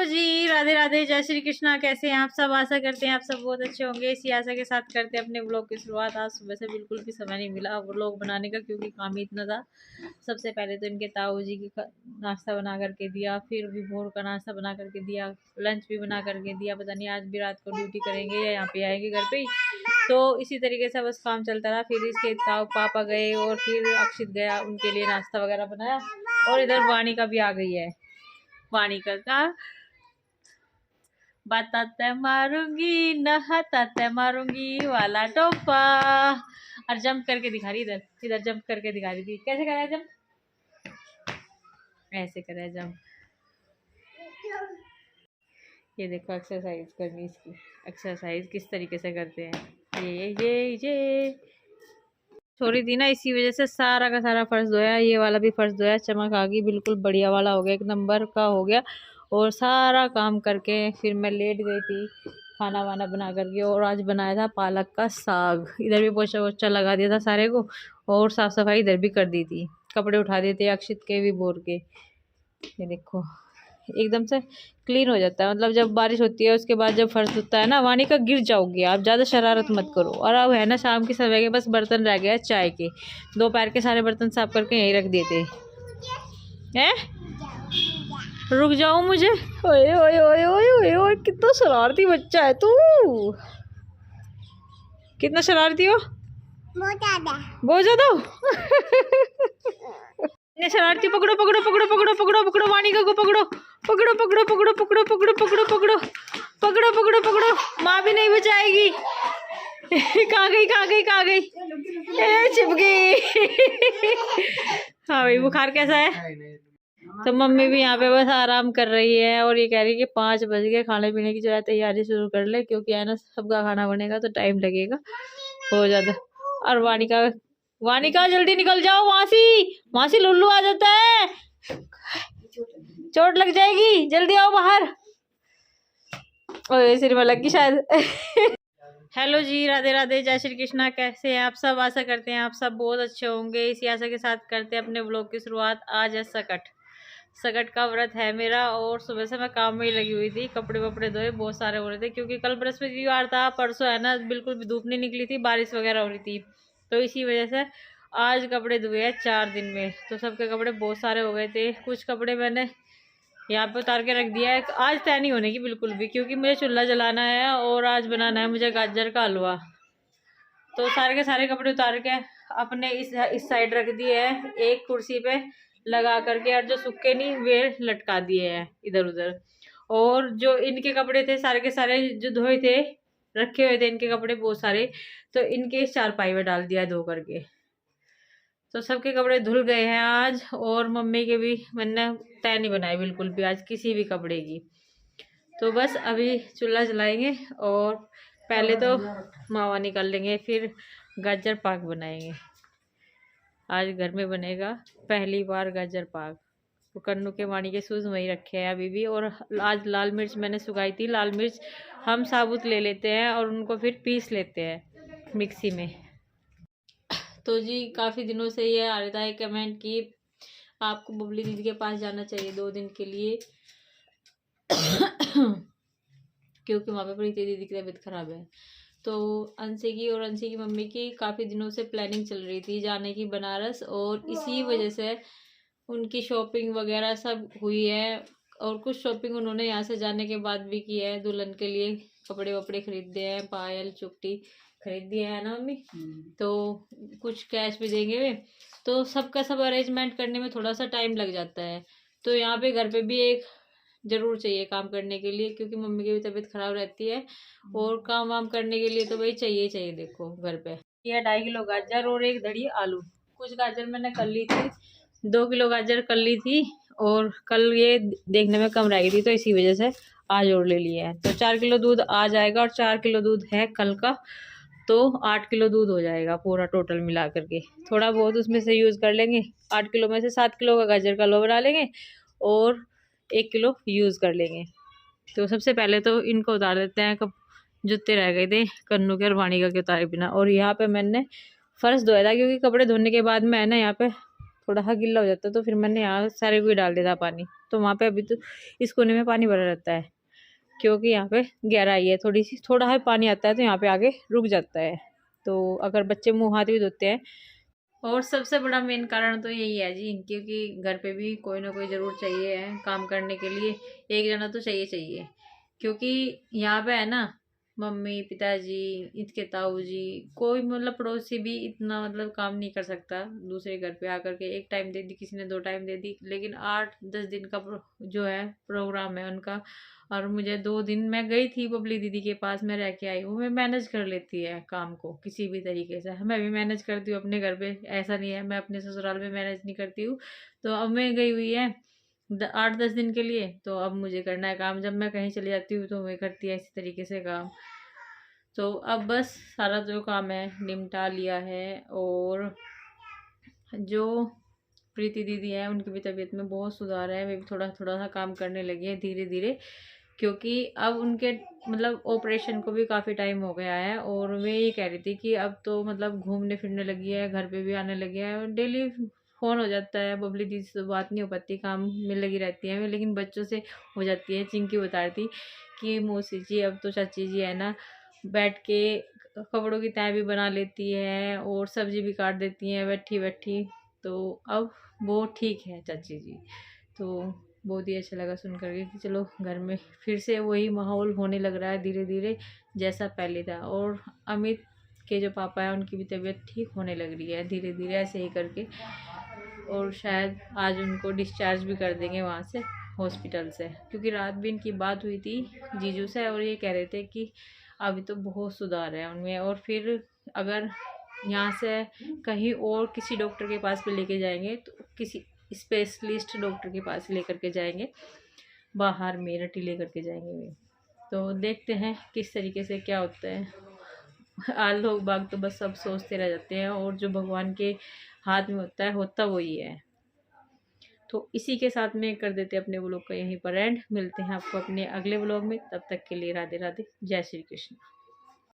जी, राधे राधे, जय श्री कृष्णा। कैसे हैं आप सब? आशा करते हैं आप सब बहुत अच्छे होंगे। इसी आशा के साथ करते हैं अपने व्लॉग की शुरुआत। आज सुबह से बिल्कुल भी समय नहीं मिला व्लॉग बनाने का, क्योंकि काम ही इतना था। सबसे पहले तो इनके ताऊ जी की नाश्ता बना करके दिया, फिर भी भोर का नाश्ता बना करके दिया, लंच भी बना करके दिया। पता नहीं आज भी रात को ड्यूटी करेंगे या यहाँ पे आएंगे घर पे ही। तो इसी तरीके से बस काम चलता रहा। फिर इसके ताऊ पापा गए और फिर अक्षित गया, उनके लिए नाश्ता वगैरह बनाया। और इधर वाणी का भी आ गई है। वाणी का बताते मारूंगी, नहाते मारूंगी वाला टोपा। और जंप करके दिखा रही, इधर इधर जंप करके दिखा रही थी। कैसे करा है जंप? ऐसे करा है जंप। ये देखो एक्सरसाइज करनी इसकी। एक्सरसाइज किस तरीके से करते हैं। ये छोड़ी थी ना, इसी वजह से सारा का सारा फर्श धोया। ये वाला भी फर्श धोया, चमक आ गई, बिल्कुल बढ़िया वाला हो गया, एक नंबर का हो गया। और सारा काम करके फिर मैं लेट गई थी खाना वाना बना करके। और आज बनाया था पालक का साग। इधर भी पोछा वोछा लगा दिया था सारे को, और साफ सफाई इधर भी कर दी थी। कपड़े उठा दिए थे अक्षित के भी, बोर के। ये देखो एकदम से क्लीन हो जाता है। मतलब जब बारिश होती है उसके बाद जब फर्श धुलता है ना, वानी का गिर जाओगे आप, ज़्यादा शरारत मत करो। और अब है ना शाम के समय के बस बर्तन रह गया चाय के। दोपहर के सारे बर्तन साफ करके यहीं रख दिए थे। हैं? रुक जाओ मुझे। ओए ओए ओए ओए ओए ओए, कितना शरारती बच्चा है तू। कितना शरारती हो? बहुत ज्यादा शरारती। पकड़ो पकड़ो पकड़ो पकड़ो पकड़ो पकड़ो वाणी का को पकड़ो पकड़ो पकड़ो पकड़ो पकड़ो पकड़ो पकड़ो पकड़ो पकड़ो पकड़ो पकड़ो। माँ भी नहीं बचाएगी। कहाँ गई कहाँ गई कहाँ गई? छिप गई। हाँ भाई, बुखार कैसा है? तो मम्मी भी यहाँ पे बस आराम कर रही है। और ये कह रही है कि 5 बज गए, खाने पीने की जो है तैयारी शुरू कर ले, क्योंकि है ना सबका खाना बनेगा तो टाइम लगेगा बहुत ज्यादा। और वानिका जल्दी निकल जाओ, वहां से लुल्लू आ जाता है, चोट लग जाएगी, जल्दी आओ बाहर। ओए सिर में लग गई शायद। हेलो जी, राधे राधे, जय श्री कृष्णा। कैसे हैं आप सब? आशा करते हैं आप सब बहुत अच्छे होंगे। इसी आशा के साथ करते हैं अपने व्लॉग की शुरुआत। आज है सकट का व्रत है मेरा। और सुबह से मैं काम में ही लगी हुई थी। कपड़े वपड़े धोए, बहुत सारे हो रहे थे, क्योंकि कल बृहस्पतिवार था। परसों है ना बिल्कुल भी धूप नहीं निकली थी, बारिश वगैरह हो रही थी। तो इसी वजह से आज कपड़े धोए हैं 4 दिन में। तो सबके कपड़े बहुत सारे हो गए थे। कुछ कपड़े मैंने यहाँ पे उतार के रख दिया है। आज तय नहीं होने की बिल्कुल भी, क्योंकि मुझे चूल्हा जलाना है और आज बनाना है मुझे गाजर का हलवा। तो सारे के सारे कपड़े उतार के अपने इस साइड रख दिए है, एक कुर्सी पे लगा करके। और जो सूखे नहीं वे लटका दिए हैं इधर उधर। और जो इनके कपड़े थे सारे के सारे जो धोए थे, रखे हुए थे इनके कपड़े बहुत सारे, तो इनके इस चारपाई में डाल दिया धो करके। तो सबके कपड़े धुल गए हैं आज। और मम्मी के भी मैंने तय नहीं बनाई बिल्कुल भी आज किसी भी कपड़े की। तो बस अभी चूल्हा जलाएंगे और पहले तो मावा निकाल लेंगे, फिर गाजर पाक बनाएंगे। आज घर में बनेगा पहली बार गाजर पाक। तो कन्नू के वाणी के सूज वहीं रखे हैं अभी भी। और आज लाल मिर्च मैंने सुखाई थी। लाल मिर्च हम साबुत ले लेते हैं और उनको फिर पीस लेते हैं मिक्सी में। तो जी काफ़ी दिनों से ये आ रहा है कमेंट कि आपको बबली दीदी के पास जाना चाहिए 2 दिन के लिए, क्योंकि वहाँ पे प्रीति दीदी की तबीयत खराब है। तो अंशी की और अंशी की मम्मी की काफ़ी दिनों से प्लानिंग चल रही थी जाने की बनारस। और इसी वजह से उनकी शॉपिंग वगैरह सब हुई है। और कुछ शॉपिंग उन्होंने यहाँ से जाने के बाद भी की है। दुल्हन के लिए कपड़े वपड़े खरीदे हैं, पायल चुकटी खरीद दिया है ना मम्मी। तो कुछ कैश भी देंगे वे। तो सबका सब अरेंजमेंट करने में थोड़ा सा टाइम लग जाता है। तो यहाँ पे घर पे भी एक ज़रूर चाहिए काम करने के लिए, क्योंकि मम्मी की भी तबीयत खराब रहती है। और काम वाम करने के लिए तो भाई चाहिए ही चाहिए। देखो घर पे यह 2.5 किलो गाजर और 1 धड़ी आलू। कुछ गाजर मैंने कर ली थी, 2 किलो गाजर कर ली थी। और कल ये देखने में कम रह गई थी, तो इसी वजह से आज और ले लिया है। तो 4 किलो दूध आ जाएगा। और 4 किलो दूध है कल का, तो 8 किलो दूध हो जाएगा पूरा टोटल मिला करके। थोड़ा बहुत उसमें से यूज़ कर लेंगे। 8 किलो में से 7 किलो का गाजर का हलवा बना लेंगे और 1 किलो यूज़ कर लेंगे। तो सबसे पहले तो इनको उतार देते हैं। कब जूते रह गए थे कन्नू के और वाणी का के उतारे बिना। और यहाँ पे मैंने फर्श धोया था, क्योंकि कपड़े धोने के बाद मैं ना यहाँ पे थोड़ा सा गिल्ला हो जाता है, तो फिर मैंने यहाँ सारे को ही डाल दिया था पानी। तो वहाँ पे अभी तो इस कोने में पानी भरा रहता है, क्योंकि यहाँ पे गहराई है थोड़ी सी, थोड़ा सा पानी आता है तो यहाँ पे आगे रुक जाता है। तो अगर बच्चे मुँह हाथ भी धोते हैं, और सबसे बड़ा मेन कारण तो यही है जी, क्योंकि घर पे भी कोई ना कोई ज़रूर चाहिए है काम करने के लिए, एक जना तो चाहिए। क्योंकि यहाँ पे है ना, मम्मी पिताजी, इसके ताऊ जी, कोई मतलब पड़ोसी भी इतना मतलब काम नहीं कर सकता दूसरे घर पे आकर के। एक टाइम दे दी किसी ने, 2 टाइम दे दी, लेकिन 8-10 दिन का जो है प्रोग्राम है उनका। और मुझे 2 दिन मैं गई थी बबली दीदी के पास, मैं रह के आई हूँ। मैं मैनेज कर लेती है काम को किसी भी तरीके से, मैं भी मैनेज करती हूँ अपने घर पे, ऐसा नहीं है मैं अपने ससुराल में मैनेज नहीं करती हूँ। तो अब मैं गई हुई है 8-10 दिन के लिए, तो अब मुझे करना है काम। जब मैं कहीं चली जाती हूँ तो मैं करती है इसी तरीके से काम। तो अब बस सारा जो काम है निपटा लिया है। और जो प्रीति दीदी है उनकी भी तबीयत में बहुत सुधार है, वे भी थोड़ा थोड़ा सा काम करने लगी है धीरे धीरे। क्योंकि अब उनके मतलब ऑपरेशन को भी काफ़ी टाइम हो गया है, और वे ये कह रही थी कि अब तो मतलब घूमने फिरने लगी है, घर पे भी आने लगी है, और डेली फ़ोन हो जाता है। बबली दीदी से बात नहीं हो पाती, काम में लगी रहती है, लेकिन बच्चों से हो जाती है। चिंकी बता रही थी कि मौसी जी अब तो चाची जी है ना, बैठ के कपड़ों की तय भी बना लेती है और सब्जी भी काट देती हैं बैठी बैठी। तो अब वो ठीक है चाची जी। तो बहुत ही अच्छा लगा सुन करके कि चलो घर में फिर से वही माहौल होने लग रहा है धीरे धीरे जैसा पहले था। और अमित के जो पापा हैं उनकी भी तबीयत ठीक होने लग रही है धीरे धीरे ऐसे ही करके। और शायद आज उनको डिस्चार्ज भी कर देंगे वहाँ से, हॉस्पिटल से, क्योंकि रात भी इनकी बात हुई थी जीजू से, और ये कह रहे थे कि अभी तो बहुत सुधार है उनमें। और फिर अगर यहाँ से कहीं और किसी डॉक्टर के पास भी लेके जाएंगे तो किसी स्पेशलिस्ट डॉक्टर के पास लेकर के जाएंगे, बाहर मेरठ ही लेकर के जाएंगे वे। तो देखते हैं किस तरीके से क्या होता है। आज लोग बाग तो बस सब सोचते रह जाते हैं, और जो भगवान के हाथ में होता है होता वही है। तो इसी के साथ में कर देते अपने व्लॉग का यहीं पर एंड। मिलते हैं आपको अपने अगले व्लॉग में, तब तक के लिए राधे राधे, जय श्री कृष्ण।